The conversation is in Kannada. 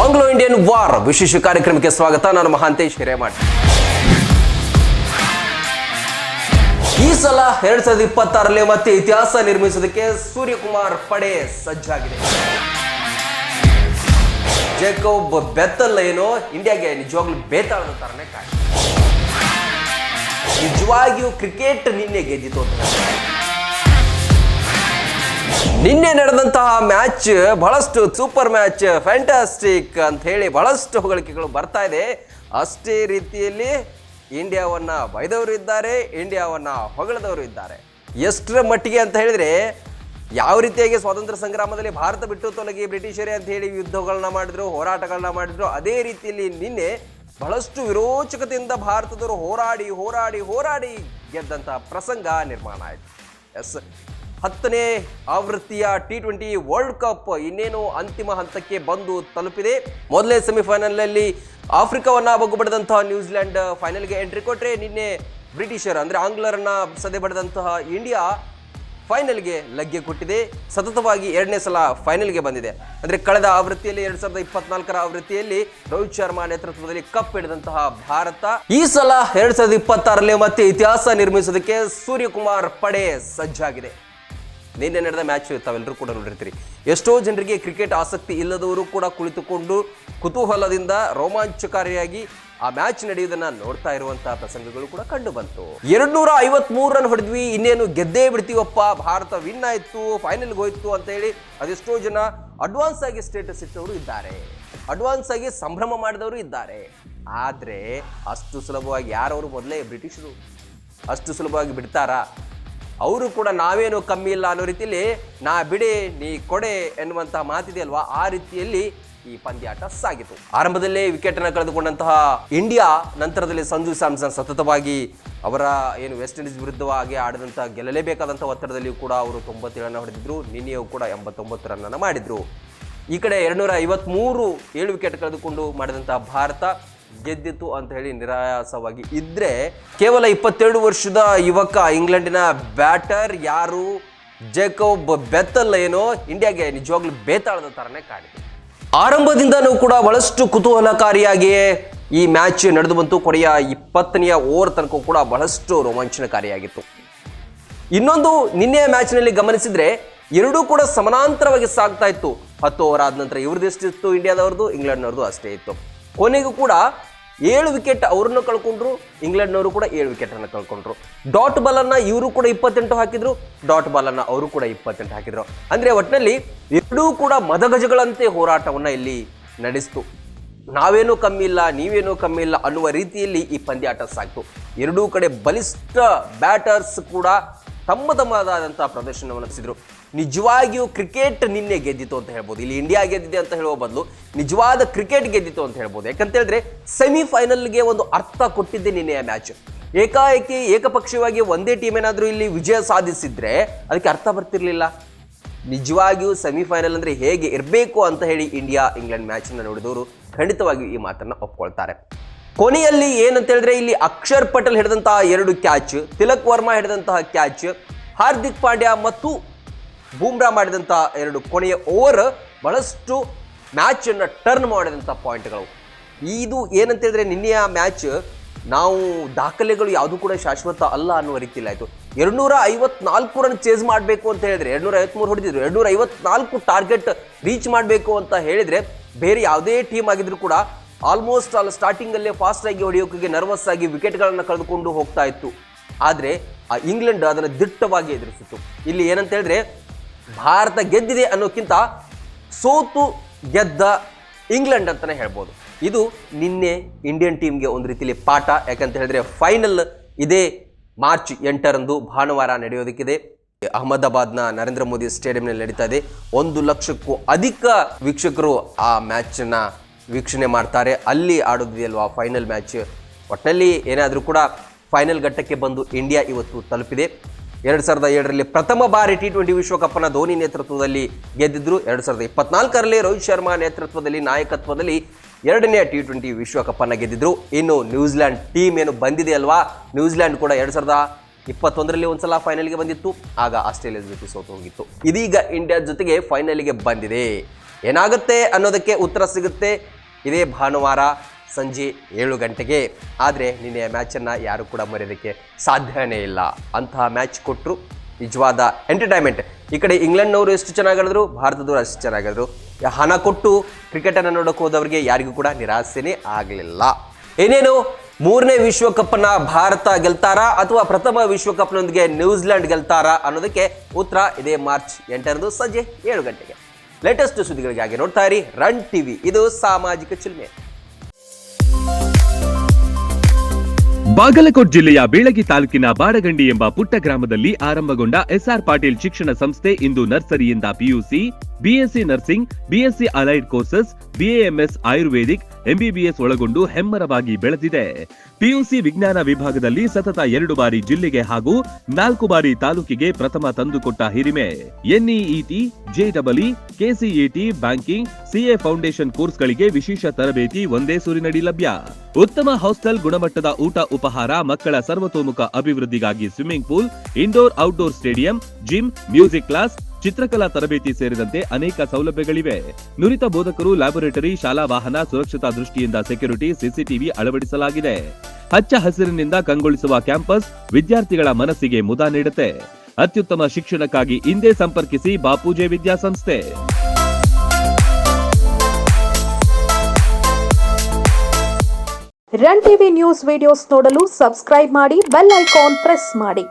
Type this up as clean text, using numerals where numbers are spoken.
ಆಂಗ್ಲೋ ಇಂಡಿಯನ್ ವಾರ್ ವಿಶೇಷ ಕಾರ್ಯಕ್ರಮಕ್ಕೆ ಸ್ವಾಗತ. ನಾನು ಮಹಾಂತೇಶ್ ಹಿರೇಮಠ. ಈ ಸಲ 2026ರಲ್ಲಿ ಮತ್ತೆ ಇತಿಹಾಸ ನಿರ್ಮಿಸೋದಕ್ಕೆ ಸೂರ್ಯಕುಮಾರ್ ಪಡೆ ಸಜ್ಜಾಗಿದೆ. ಜೇಕಬ್ ಬೆತ್ತಲ್ ಏನೋ ಇಂಡಿಯಾಗೆ ನಿಜವಾಗ್ಲೂ ಬೇತಾಳದ ತರನೇ ಕಾಣಿ. ನಿಜವಾಗಿಯೂ ಕ್ರಿಕೆಟ್ ನಿನ್ನೆ ಗೆದ್ದಿತು ಅಂತ. ನಿನ್ನೆ ನಡೆದಂತಹ ಮ್ಯಾಚ್ ಬಹಳಷ್ಟು ಸೂಪರ್ ಮ್ಯಾಚ್, ಫ್ಯಾಂಟಾಸ್ಟಿಕ್ ಅಂತ ಹೇಳಿ ಬಹಳಷ್ಟು ಹೊಗಳಿಕೆಗಳು ಬರ್ತಾ ಇದೆ. ಅಷ್ಟೇ ರೀತಿಯಲ್ಲಿ ಇಂಡಿಯಾವನ್ನ ಬೈದವರು ಇದ್ದಾರೆ, ಇಂಡಿಯಾವನ್ನ ಹೊಗಳದವರು ಇದ್ದಾರೆ. ಎಷ್ಟರ ಮಟ್ಟಿಗೆ ಅಂತ ಹೇಳಿದ್ರೆ, ಯಾವ ರೀತಿಯಾಗಿ ಸ್ವಾತಂತ್ರ್ಯ ಸಂಗ್ರಾಮದಲ್ಲಿ ಭಾರತ ಬಿಟ್ಟು ತೊಲಗಿ ಬ್ರಿಟಿಷರೇ ಅಂತ ಹೇಳಿ ಯುದ್ಧಗಳನ್ನ ಮಾಡಿದ್ರು, ಹೋರಾಟಗಳನ್ನ ಮಾಡಿದ್ರು, ಅದೇ ರೀತಿಯಲ್ಲಿ ನಿನ್ನೆ ಬಹಳಷ್ಟು ವಿರೋಚಕತೆಯಿಂದ ಭಾರತದವರು ಹೋರಾಡಿ ಹೋರಾಡಿ ಹೋರಾಡಿ ಗೆದ್ದಂತಹ ಪ್ರಸಂಗ ನಿರ್ಮಾಣ ಆಯಿತು. ಎಸ್, 10ನೇ ಆವೃತ್ತಿಯ T20 ವರ್ಲ್ಡ್ ಕಪ್ ಇನ್ನೇನು ಅಂತಿಮ ಹಂತಕ್ಕೆ ಬಂದು ತಲುಪಿದೆ. ಮೊದಲೇ ಸೆಮಿಫೈನಲ್ನಲ್ಲಿ ಆಫ್ರಿಕಾವನ್ನ ಬಗ್ಗುಬಡಿದಂತಹ ನ್ಯೂಜಿಲೆಂಡ್ ಫೈನಲ್ಗೆ ಎಂಟ್ರಿ ಕೊಟ್ಟರೆ, ನಿನ್ನೆ ಬ್ರಿಟಿಷರ್ ಅಂದರೆ ಆಂಗ್ಲರನ್ನ ಸದೆ ಬಡಿದಂತಹ ಇಂಡಿಯಾ ಫೈನಲ್ಗೆ ಲಗ್ಗೆ ಕೊಟ್ಟಿದೆ. ಸತತವಾಗಿ 2ನೇ ಸಲ ಫೈನಲ್ಗೆ ಬಂದಿದೆ. ಅಂದರೆ ಕಳೆದ ಆವೃತ್ತಿಯಲ್ಲಿ 2024ರ ಆವೃತ್ತಿಯಲ್ಲಿ ರೋಹಿತ್ ಶರ್ಮಾ ನೇತೃತ್ವದಲ್ಲಿ ಕಪ್ ಹಿಡಿದಂತಹ ಭಾರತ ಈ ಸಲ 2026ರಲ್ಲಿ ಮತ್ತೆ ಇತಿಹಾಸ ನಿರ್ಮಿಸೋದಕ್ಕೆ ಸೂರ್ಯಕುಮಾರ್ ಪಡೆ ಸಜ್ಜಾಗಿದೆ. ನಿನ್ನೆ ನಡೆದ ಮ್ಯಾಚ್ ತಾವೆಲ್ಲರೂ ಕೂಡ ನೋಡಿರ್ತೀರಿ. ಎಷ್ಟೋ ಜನರಿಗೆ ಕ್ರಿಕೆಟ್ ಆಸಕ್ತಿ ಇಲ್ಲದವರು ಕೂಡ ಕುಳಿತುಕೊಂಡು ಕುತೂಹಲದಿಂದ ರೋಮಾಂಚಕಾರಿಯಾಗಿ ಆ ಮ್ಯಾಚ್ ನಡೆಯುವುದನ್ನ ನೋಡ್ತಾ ಇರುವಂತಹ ಪ್ರಸಂಗಗಳು ಕೂಡ ಕಂಡು ಬಂತು. 253 ರನ್ ಹೊಡೆದ್ವಿ, ಇನ್ನೇನು ಗೆದ್ದೇ ಬಿಡ್ತೀವಪ್ಪ, ಭಾರತ ವಿನ್ ಆಯ್ತು, ಫೈನಲ್ಗೆ ಹೋಯ್ತು ಅಂತ ಹೇಳಿ ಅದೆಷ್ಟೋ ಜನ ಅಡ್ವಾನ್ಸ್ ಆಗಿ ಸ್ಟೇಟಸ್ ಇಟ್ಟವರು ಇದ್ದಾರೆ, ಅಡ್ವಾನ್ಸ್ ಆಗಿ ಸಂಭ್ರಮ ಮಾಡಿದವರು ಇದ್ದಾರೆ. ಆದ್ರೆ ಅಷ್ಟು ಸುಲಭವಾಗಿ ಯಾರವರು ಮೊದಲೇ ಬ್ರಿಟಿಷರು ಅಷ್ಟು ಸುಲಭವಾಗಿ ಬಿಡ್ತಾರಾ? ಅವರು ಕೂಡ ನಾವೇನು ಕಮ್ಮಿ ಇಲ್ಲ ಅನ್ನೋ ರೀತಿಯಲ್ಲಿ ನಾ ಬಿಡೆ ನೀ ಕೊಡೆ ಎನ್ನುವಂತಹ ಮಾತಿದೆಯಲ್ವಾ, ಆ ರೀತಿಯಲ್ಲಿ ಈ ಪಂದ್ಯಾಟ ಸಾಗಿತು. ಆರಂಭದಲ್ಲೇ ವಿಕೆಟ್ ಅನ್ನು ಕಳೆದುಕೊಂಡಂತಹ ಇಂಡಿಯಾ ನಂತರದಲ್ಲಿ ಸಂಜು ಸ್ಯಾಮ್ಸನ್ ಸತತವಾಗಿ ಅವರ ಏನು ವೆಸ್ಟ್ ಇಂಡೀಸ್ ವಿರುದ್ಧವಾಗಿ ಆಡಿದಂತಹ ಗೆಲ್ಲಲೇಬೇಕಾದಂತಹ ಒತ್ತಡದಲ್ಲಿಯೂ ಕೂಡ ಅವರು 97 ರನ್ ಹೊಡೆದಿದ್ರು. ನಿನ್ನೆಯೂ ಕೂಡ 89 ರನ್ ಅನ್ನು ಮಾಡಿದ್ರು. ಈ ಕಡೆ 253 ವಿಕೆಟ್ ಕಳೆದುಕೊಂಡು ಮಾಡಿದಂತಹ ಭಾರತ ಗೆದ್ದಿತ್ತು ಅಂತ ಹೇಳಿ ನಿರಾಯಾಸವಾಗಿ ಇದ್ರೆ, ಕೇವಲ 22 ವರ್ಷದ ಯುವಕ ಇಂಗ್ಲೆಂಡಿನ ಬ್ಯಾಟರ್ ಯಾರು ಜೇಕಬ್ ಬೆತ್ತಲ್ ಏನೋ ಇಂಡಿಯಾಗೆ ನಿಜವಾಗ್ಲೂ ಬೇತಾಳದ ತರನೇ ಕಾಣಿದೆ. ಆರಂಭದಿಂದನೂ ಕೂಡ ಬಹಳಷ್ಟು ಕುತೂಹಲಕಾರಿಯಾಗಿಯೇ ಈ ಮ್ಯಾಚ್ ನಡೆದು ಬಂತು. ಕೊನೆಯ 20ನೇ ಓವರ್ ತನಕ ಕೂಡ ಬಹಳಷ್ಟು ರೋಮಾಂಚನಕಾರಿಯಾಗಿತ್ತು. ಇನ್ನೊಂದು ನಿನ್ನೆಯ ಮ್ಯಾಚ್ನಲ್ಲಿ ಗಮನಿಸಿದ್ರೆ ಎರಡೂ ಕೂಡ ಸಮಾನಾಂತರವಾಗಿ ಸಾಗ್ತಾ ಇತ್ತು. 10 ಓವರ್ ಆದ ನಂತರ ಇವ್ರದ್ದು ಎಷ್ಟಿತ್ತು, ಇಂಡಿಯಾದವ್ರದ್ದು, ಇಂಗ್ಲೆಂಡ್ನವ್ರದ್ದು ಅಷ್ಟೇ ಇತ್ತು. ಕೊನೆಗೂ ಕೂಡ 7 ವಿಕೆಟ್ ಅವ್ರನ್ನ ಕಳ್ಕೊಂಡ್ರು, ಇಂಗ್ಲೆಂಡ್ನವರು ಕೂಡ 7 ವಿಕೆಟ್ ಅನ್ನು ಕಳ್ಕೊಂಡ್ರು. ಡಾಟ್ ಬಾಲ್ ಅನ್ನ ಇವರು ಕೂಡ 28 ಹಾಕಿದ್ರು, ಡಾಟ್ ಬಾಲ್ ಅನ್ನ ಅವರು ಕೂಡ 28 ಹಾಕಿದ್ರು. ಅಂದ್ರೆ ಒಟ್ಟಿನಲ್ಲಿ ಎರಡೂ ಕೂಡ ಮದಗಜಗಳಂತೆ ಹೋರಾಟವನ್ನ ಇಲ್ಲಿ ನಡೆಸಿತು. ನಾವೇನೂ ಕಮ್ಮಿ ಇಲ್ಲ, ನೀವೇನೂ ಕಮ್ಮಿ ಇಲ್ಲ ಅನ್ನುವ ರೀತಿಯಲ್ಲಿ ಈ ಪಂದ್ಯಾಟ ಸಾಗ್ತು. ಎರಡೂ ಕಡೆ ಬಲಿಷ್ಠ ಬ್ಯಾಟರ್ಸ್ ಕೂಡ ತಮ್ಮದಾದಂತಹ ಪ್ರದರ್ಶನವನ್ನು ನಡೆಸಿದ್ರು. ನಿಜವಾಗಿಯೂ ಕ್ರಿಕೆಟ್ ನಿನ್ನೆ ಗೆದ್ದಿತು ಅಂತ ಹೇಳ್ಬೋದು. ಇಲ್ಲಿ ಇಂಡಿಯಾ ಗೆದ್ದಿದೆ ಅಂತ ಹೇಳುವ ಬದಲು ನಿಜವಾದ ಕ್ರಿಕೆಟ್ ಗೆದ್ದಿತು ಅಂತ ಹೇಳ್ಬೋದು. ಯಾಕಂತ ಹೇಳಿದ್ರೆ ಸೆಮಿಫೈನಲ್ಗೆ ಒಂದು ಅರ್ಥ ಕೊಟ್ಟಿದ್ದೆ ನಿನ್ನೆಯ ಮ್ಯಾಚ್. ಏಕಾಏಕಿ ಏಕಪಕ್ಷೀಯವಾಗಿ ಒಂದೇ ಟೀಮ್ ಏನಾದರೂ ಇಲ್ಲಿ ವಿಜಯ ಸಾಧಿಸಿದ್ರೆ ಅದಕ್ಕೆ ಅರ್ಥ ಬರ್ತಿರ್ಲಿಲ್ಲ. ನಿಜವಾಗಿಯೂ ಸೆಮಿಫೈನಲ್ ಅಂದ್ರೆ ಹೇಗೆ ಇರಬೇಕು ಅಂತ ಹೇಳಿ ಇಂಡಿಯಾ ಇಂಗ್ಲೆಂಡ್ ಮ್ಯಾಚ್ ಅನ್ನು ನೋಡಿದವರು ಖಂಡಿತವಾಗಿಯೂ ಈ ಮಾತನ್ನ ಒಪ್ಕೊಳ್ತಾರೆ. ಕೊನೆಯಲ್ಲಿ ಏನಂತ ಹೇಳಿದ್ರೆ, ಇಲ್ಲಿ ಅಕ್ಷರ್ ಪಟೇಲ್ ಹಿಡಿದಂತಹ 2 ಕ್ಯಾಚ್, ತಿಲಕ್ ವರ್ಮಾ ಹಿಡಿದಂತಹ ಕ್ಯಾಚ್, ಹಾರ್ದಿಕ್ ಪಾಂಡ್ಯ ಮತ್ತು ಬೂಮ್ರಾ ಮಾಡಿದಂತಹ 2 ಕೊನೆಯ ಓವರ್ ಬಹಳಷ್ಟು ಮ್ಯಾಚ್ ಅನ್ನು ಟರ್ನ್ ಮಾಡಿದಂತಹ ಪಾಯಿಂಟ್ಗಳು. ಇದು ಏನಂತ ಹೇಳಿದ್ರೆ, ನಿನ್ನೆಯ ಮ್ಯಾಚ್ ನಾವು ದಾಖಲೆಗಳು ಯಾವುದು ಕೂಡ ಶಾಶ್ವತ ಅಲ್ಲ ಅನ್ನುವ ರೀತಿಯಲ್ಲಿ ಆಯಿತು. 254 ರನ್ ಚೇಸ್ ಮಾಡಬೇಕು ಅಂತ ಹೇಳಿದ್ರೆ 253 ಹೊಡೆದಿದ್ರು, 254 ಟಾರ್ಗೆಟ್ ರೀಚ್ ಮಾಡಬೇಕು ಅಂತ ಹೇಳಿದ್ರೆ ಬೇರೆ ಯಾವುದೇ ಟೀಮ್ ಆಗಿದ್ರು ಕೂಡ ಆಲ್ಮೋಸ್ಟ್ ಸ್ಟಾರ್ಟಿಂಗ್ ಅಲ್ಲೇ ಫಾಸ್ಟ್ ಆಗಿ ಹೊಡೆಯೋಕೆ ನರ್ವಸ್ ಆಗಿ ವಿಕೆಟ್ಗಳನ್ನು ಕಳೆದುಕೊಂಡು ಹೋಗ್ತಾ ಇತ್ತು. ಆದರೆ ಆ ಇಂಗ್ಲೆಂಡ್ ಅದನ್ನು ದಿಟ್ಟವಾಗಿ ಎದುರಿಸಿತ್ತು. ಇಲ್ಲಿ ಏನಂತ ಹೇಳಿದ್ರೆ, ಭಾರತ ಗೆದ್ದಿದೆ ಅನ್ನೋಕ್ಕಿಂತ ಸೋತು ಗೆದ್ದ ಇಂಗ್ಲೆಂಡ್ ಅಂತಾನೆ ಹೇಳ್ಬೋದು. ಇದು ನಿನ್ನೆ ಇಂಡಿಯನ್ ಟೀಮ್ಗೆ ಒಂದು ರೀತಿಯಲ್ಲಿ ಪಾಠ. ಯಾಕಂತ ಹೇಳಿದ್ರೆ ಫೈನಲ್ ಇದೇ ಮಾರ್ಚ್ 8ರಂದು ಭಾನುವಾರ ನಡೆಯೋದಕ್ಕಿದೆ. ಅಹಮದಾಬಾದ್ನ ನರೇಂದ್ರ ಮೋದಿ ಸ್ಟೇಡಿಯಂನಲ್ಲಿ ನಡೀತಾ ಇದೆ. 1 ಲಕ್ಷಕ್ಕೂ ಅಧಿಕ ವೀಕ್ಷಕರು ಆ ಮ್ಯಾಚನ್ನ ವೀಕ್ಷಣೆ ಮಾಡ್ತಾರೆ. ಅಲ್ಲಿ ಆಡೋದಿದೆಯಲ್ವಾ ಫೈನಲ್ ಮ್ಯಾಚ್. ಒಟ್ಟಿನಲ್ಲಿ ಏನಾದರೂ ಕೂಡ ಫೈನಲ್ ಘಟ್ಟಕ್ಕೆ ಬಂದು ಇಂಡಿಯಾ ಇವತ್ತು ತಲುಪಿದೆ. 2007ರಲ್ಲಿ ಪ್ರಥಮ ಬಾರಿ T20 ವಿಶ್ವಕಪ್ನ ಧೋನಿ ನೇತೃತ್ವದಲ್ಲಿ ಗೆದ್ದಿದ್ರು. 2024ರಲ್ಲಿ ರೋಹಿತ್ ಶರ್ಮಾ ನೇತೃತ್ವದಲ್ಲಿ ನಾಯಕತ್ವದಲ್ಲಿ 2ನೇ T20 ವಿಶ್ವಕಪ್ನ ಗೆದ್ದಿದ್ರು. ಇನ್ನು ನ್ಯೂಜಿಲೆಂಡ್ ಟೀಮ್ ಏನು ಬಂದಿದೆ ಅಲ್ವಾ, ನ್ಯೂಜಿಲೆಂಡ್ ಕೂಡ 2021ರಲ್ಲಿ ಒಂದ್ಸಲ ಫೈನಲ್ಗೆ ಬಂದಿತ್ತು, ಆಗ ಆಸ್ಟ್ರೇಲಿಯಾ ಜೊತೆ ಸೋತು ಹೋಗಿತ್ತು. ಇದೀಗ ಇಂಡಿಯಾ ಜೊತೆಗೆ ಫೈನಲ್ಗೆ ಬಂದಿದೆ. ಏನಾಗುತ್ತೆ ಅನ್ನೋದಕ್ಕೆ ಉತ್ತರ ಸಿಗುತ್ತೆ ಇದೇ ಭಾನುವಾರ ಸಂಜೆ 7 ಗಂಟೆಗೆ. ಆದರೆ ನಿನ್ನೆಯ ಮ್ಯಾಚನ್ನು ಯಾರು ಕೂಡ ಮರೆಯೋದಕ್ಕೆ ಸಾಧ್ಯನೇ ಇಲ್ಲ. ಅಂತಹ ಮ್ಯಾಚ್ ಕೊಟ್ಟರು, ನಿಜವಾದ ಎಂಟರ್ಟೈನ್ಮೆಂಟ್. ಈ ಕಡೆ ಇಂಗ್ಲೆಂಡ್ನವರು ಎಷ್ಟು ಚೆನ್ನಾಗಿದ್ರು, ಭಾರತದವರು ಅಷ್ಟು ಚೆನ್ನಾಗಿದ್ರು. ಹಣ ಕೊಟ್ಟು ಕ್ರಿಕೆಟನ್ನು ನೋಡೋಕೆ ಹೋದವರಿಗೆ ಯಾರಿಗೂ ಕೂಡ ನಿರಾಸೆನೇ ಆಗಲಿಲ್ಲ. ಏನೇನು 3ನೇ ವಿಶ್ವಕಪ್ಪನ್ನು ಭಾರತ ಗೆಲ್ತಾರಾ ಅಥವಾ ಪ್ರಥಮ ವಿಶ್ವಕಪ್ನೊಂದಿಗೆ ನ್ಯೂಜಿಲೆಂಡ್ ಗೆಲ್ತಾರಾ ಅನ್ನೋದಕ್ಕೆ ಉತ್ತರ ಇದೇ ಮಾರ್ಚ್ 8ರಂದು ಸಂಜೆ 7 ಗಂಟೆಗೆ. ಲೇಟೆಸ್ಟ್ ಸುದ್ದಿಗಳಿಗಾಗಿ ನೋಡ್ತಾ ಇರಿ ರನ್ ಟಿವಿ. ಇದು ಸಾಮಾಜಿಕ ಚಿಲ್ಮೆ. ಬಾಗಲಕೋಟ್ ಜಿಲ್ಲೆಯ ಬೀಳಗಿ ತಾಲೂಕಿನ ಬಾಡಗಂಡಿ ಎಂಬ ಪುಟ್ಟ ಗ್ರಾಮದಲ್ಲಿ ಆರಂಭಗೊಂಡ ಎಸ್ಆರ್ ಪಾಟೀಲ್ ಶಿಕ್ಷಣ ಸಂಸ್ಥೆ ಇಂದು ನರ್ಸರಿಯಿಂದ PUC, BSc nursing, BSc allied courses, BAMS Ayurvedic, MBBS ಒಳಗೊಂಡು ಹೆಮ್ಮರವಾಗಿ ಬೆಳೆದಿದೆ. ಪಿಯುಸಿ ವಿಜ್ಞಾನ ವಿಭಾಗದಲ್ಲಿ ಸತತ 2 ಬಾರಿ ಜಿಲ್ಲೆಗೆ ಹಾಗೂ 4 ಬಾರಿ ತಾಲೂಕಿಗೆ ಪ್ರಥಮ ತಂದುಕೊಟ್ಟ ಹಿರಿಮೆ. NEET, JEE, KCET, banking, CA foundation ಕೋರ್ಸ್ಗಳಿಗೆ ವಿಶೇಷ ತರಬೇತಿ ಒಂದೇ ಸೂರಿನಡಿ ಲಭ್ಯ. ಉತ್ತಮ ಹಾಸ್ಟೆಲ್, ಗುಣಮಟ್ಟದ ಊಟ ಉಪಹಾರ, ಮಕ್ಕಳ ಸರ್ವತೋಮುಖ ಅಭಿವೃದ್ಧಿಗಾಗಿ swimming pool, indoor outdoor stadium, gym, music class, ಚಿತ್ರಕಲಾ ತರಬೇತಿ ಸೇರಿದಂತೆ ಅನೇಕ ಸೌಲಭ್ಯಗಳಿವೆ. ನುರಿತ ಬೋಧಕರು, ಲ್ಯಾಬೊರೇಟರಿ, ಶಾಲಾ ವಾಹನ, ಸುರಕ್ಷತಾ ದೃಷ್ಟಿಯಿಂದ ಸೆಕ್ಯೂರಿಟಿ, ಸಿಸಿಟಿವಿ ಅಳವಡಿಸಲಾಗಿದೆ. ಹಚ್ಚ ಹಸಿರಿನಿಂದ ಕಂಗೊಳಿಸುವ ಕ್ಯಾಂಪಸ್ ವಿದ್ಯಾರ್ಥಿಗಳ ಮನಸ್ಸಿಗೆ ಮುದ ನೀಡುತ್ತೆ. ಅತ್ಯುತ್ತಮ ಶಿಕ್ಷಣಕ್ಕಾಗಿ ಇಂದೇ ಸಂಪರ್ಕಿಸಿ ಬಾಪೂಜೆ ವಿದ್ಯಾಸಂಸ್ಥೆ. ರನ್ ಟಿವಿ ನ್ಯೂಸ್ ವಿಡಿಯೋಸ್ ನೋಡಲು ಸಬ್ಸ್ಕ್ರೈಬ್ ಮಾಡಿ, ಬೆಲ್ ಐಕಾನ್ ಪ್ರೆಸ್ ಮಾಡಿ.